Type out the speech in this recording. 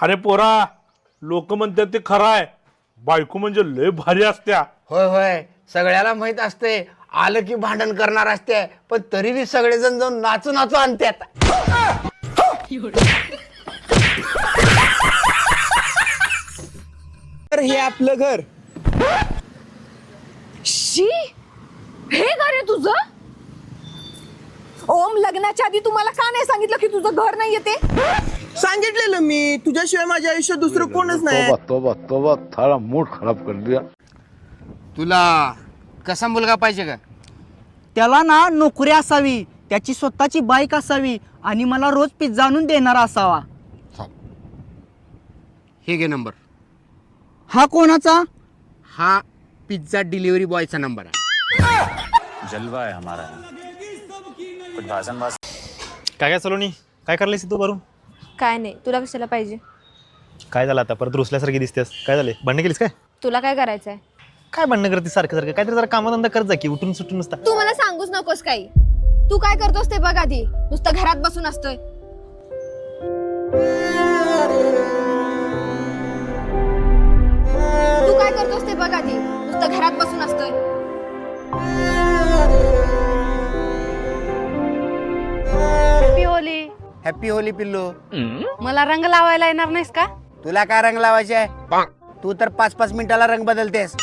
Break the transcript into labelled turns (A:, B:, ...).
A: अरे पोरा, लोक म्हणतात ते खरं आहे, बायको म्हणजे लय भारी असत्या.
B: होय होय, सगळ्याला माहित असते आलं की भांडण करणार असते, पण तरी बी सगळेजण जाऊन नाचू नाचू आणतात.
C: तर हे आपलं घर.
D: शी, हे घर आहे तुझं? ओम, लग्नाच्या आधी तुम्हाला का नाही सांगितलं की तुझं घर नाहीये ते?
C: सांगितलेलं मी, तुझ्याशिवाय माझ्या आयुष्यात दुसरं कोणच नाही.
E: तोबा तोबा, थारा मूड खराब कर दिया.
B: तुला कसा मुलगा पाहिजे का?
F: त्याला ना नोकरी असावी, त्याची स्वतःची बाईक असावी आणि मला रोज पिझ्झा आणून देणारा असावा.
B: हे घे नंबर.
F: हा कोणाचा?
B: हा पिझ्झा डिलिव्हरी बॉयचा नंबर आहे.
G: जलवा आहे हमारा. कुछ भाषण बास. काय सलोनी, काय करलेस तू भरून?
D: काय नाही, तुला कशाला पाहिजे?
G: काय झालं आता, परत रुसल्यासारखी दिसतेस. काय झाले, भांडण केलीस काय?
D: तुला काय करायचंय?
G: काय भांडण करते सारखं सारखं? काहीतरी जरा कामधंदा करत जा की, उठून सुटून नसता.
D: तू मला सांगूच नकोस काही. तू काय करतोस ते बघ आधी. नुसतं घरात बसून असतोय. तू काय करतोस ते बघ आधी. नुसतं घरात बसून असतोय.
H: Happy Holy.
B: हॅपी होली पिल्लू.
H: मला रंग लावायला येणार नाहीस का?
B: तुला काय रंग लावायचे आहे? तू तर 5-5 मिनिटाला रंग बदलतेस.